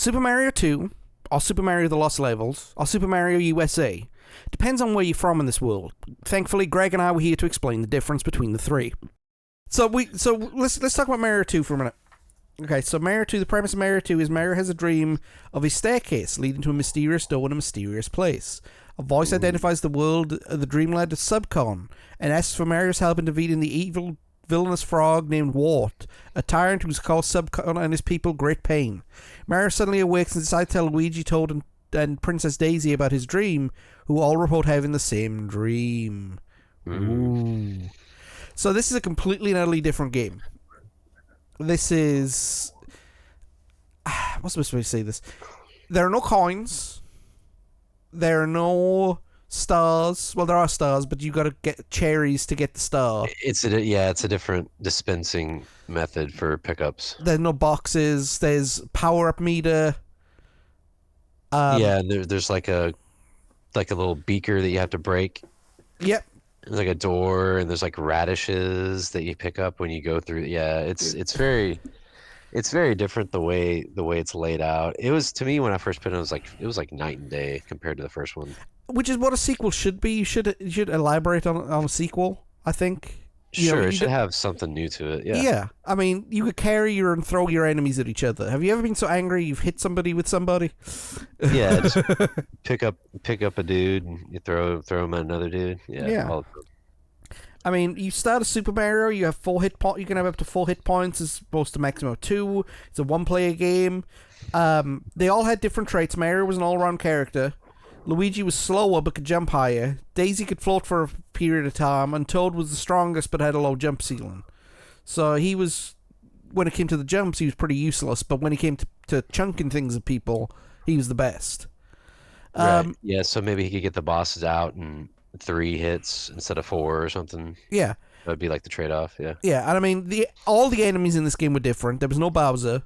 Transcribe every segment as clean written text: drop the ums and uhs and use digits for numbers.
Super Mario 2, or Super Mario The Lost Levels, or Super Mario USA. Depends on where you're from in this world. Thankfully, Greg and I were here to explain the difference between the three. So let's talk about Mario 2 for a minute. Okay, so Mario 2, the premise of Mario 2 is Mario has a dream of a staircase leading to a mysterious door in a mysterious place. A voice identifies the world of the dreamland as Subcon and asks for Mario's help in defeating the evil, villainous frog named Wart, a tyrant who's caused Subcon and his people great pain. Mario suddenly awakes and decides to tell Luigi, Toad, and Princess Daisy about his dream, who all report having the same dream. Ooh. So this is a completely and utterly different game. This is... What's the best way to say this? There are no coins. There are no stars. Well, there are stars, but you got to get cherries to get the star. It's a different dispensing method for pickups. There's no boxes. There's power-up meter. There's like a little beaker that you have to break. Yep. There's like a door, and there's like radishes that you pick up when you go through. Yeah, it's very different the way it's laid out. It was, to me, when I first put it, it was like night and day compared to the first one. Which is what a sequel should be. You should elaborate on a sequel, I think. It should have something new to it. Yeah. Yeah. I mean, you could carry and throw your enemies at each other. Have you ever been so angry you've hit somebody with somebody? Yeah. Just pick up a dude and you throw him at another dude. Yeah. I mean, you start a Super Mario. You have 4 hit points. You can have up to 4 hit points as opposed to maximum of 2. It's a one-player game. They all had different traits. Mario was an all-around character. Luigi was slower but could jump higher. Daisy could float for a period of time, and Toad was the strongest but had a low jump ceiling. So he was, when it came to the jumps, he was pretty useless, but when it came to chunking things at people, he was the best. Right. Yeah, so maybe he could get the bosses out in 3 hits instead of 4 or something. Yeah. That would be like the trade-off, yeah. Yeah, and I mean, all the enemies in this game were different. There was no Bowser.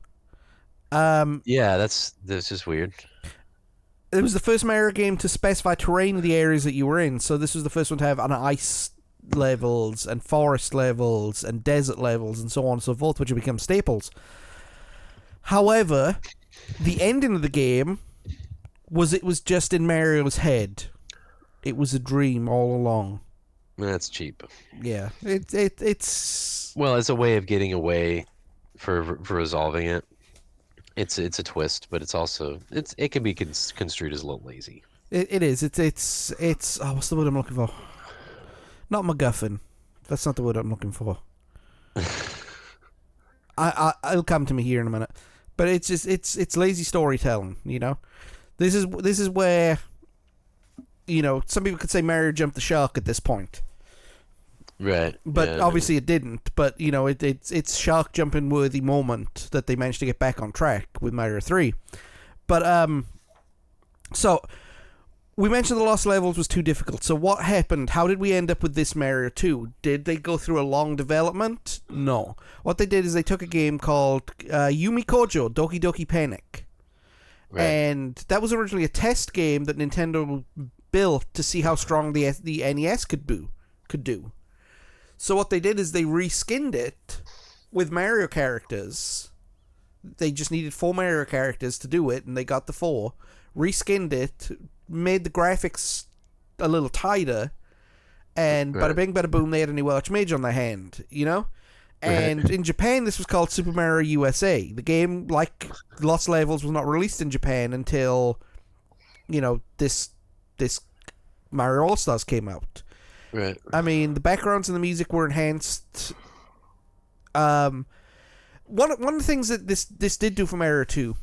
Yeah, that's just weird. It was the first Mario game to specify terrain of the areas that you were in. So this was the first one to have ice levels and forest levels and desert levels and so on and so forth, which have become staples. However, the ending of the game was just in Mario's head. It was a dream all along. That's cheap. Yeah, it's well, it's a way of getting away for resolving it. It's a twist, but it's also it can be construed as a little lazy. It is. It's what's the word I'm looking for? Not MacGuffin. That's not the word I'm looking for. It'll come to me here in a minute. But it's just it's lazy storytelling. This is where some people could say Mario jumped the shark at this point. Right. But obviously it didn't. But it's shark jumping worthy moment that they managed to get back on track with Mario 3. But so we mentioned the Lost Levels was too difficult. So what happened? How did we end up with this Mario 2? Did they go through a long development? No. What they did is they took a game called Yumi Kojo Doki Doki Panic. Right. And that was originally a test game that Nintendo built to see how strong the NES could do. So what they did is they reskinned it with Mario characters. They just needed 4 Mario characters to do it, and they got the 4. Reskinned it, made the graphics a little tighter, and bada bing, bada boom, they had a new Archmage on their hand, And in Japan, this was called Super Mario USA. The game, like Lost Levels, was not released in Japan until, this Mario All-Stars came out. Right. I mean, the backgrounds and the music were enhanced. One of the things that this did do for Mario 2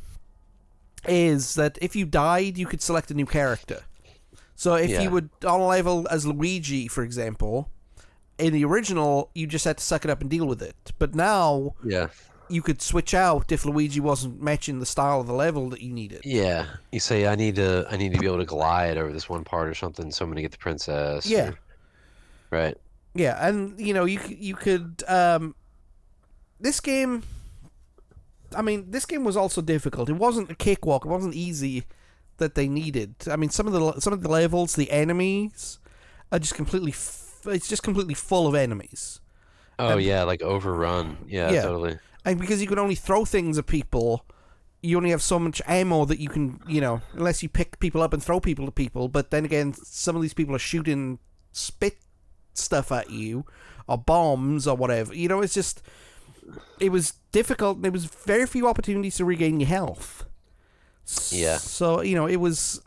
is that if you died, you could select a new character. So if you would on a level as Luigi, for example, in the original, you just had to suck it up and deal with it. But now, you could switch out if Luigi wasn't matching the style of the level that you needed. Yeah, you say I need to be able to glide over this one part or something, so I'm gonna get the princess. Yeah. Right. Yeah, and you could this game was also difficult. It wasn't a cakewalk. It wasn't easy that they needed. I mean, some of the levels, the enemies are just completely full of enemies. Oh, like overrun. Yeah, totally. And because you could only throw things at people, you only have so much ammo that you can, unless you pick people up and throw people to people. But then again, some of these people are shooting spit stuff at you, or bombs, or whatever. It's just, it was difficult, and there was very few opportunities to regain your health. Yeah. So, it was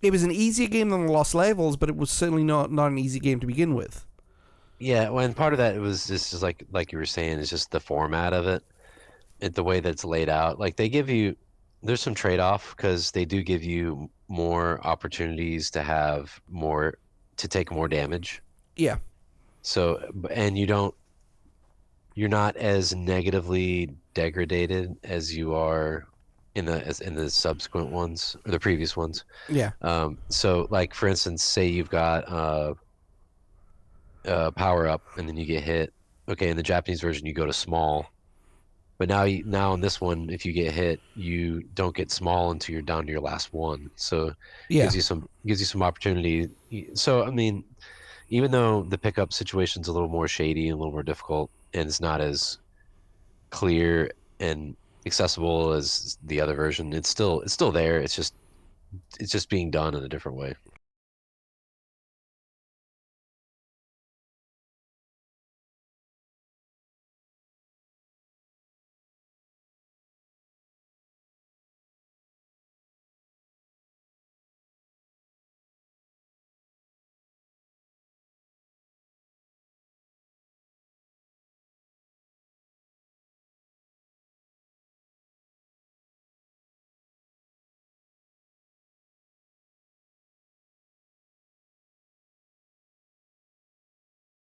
an easier game than the Lost Levels, but it was certainly not an easy game to begin with. Yeah, well, and part of that was just like you were saying, is just the format of it. The way that it's laid out. Like there's some trade-off because they do give you more opportunities to take more damage. Yeah. So, and you're not as negatively degraded as you are in the subsequent ones or the previous ones. Yeah. So like for instance, say you've got power up and then you get hit. Okay, in the Japanese version you go to small. But now in this one, if you get hit, you don't get small until you're down to your last one. So it Yeah. gives you some opportunity. So I mean, even though the pickup situation's a little more shady and a little more difficult, and it's not as clear and accessible as the other version, it's still there. It's just being done in a different way.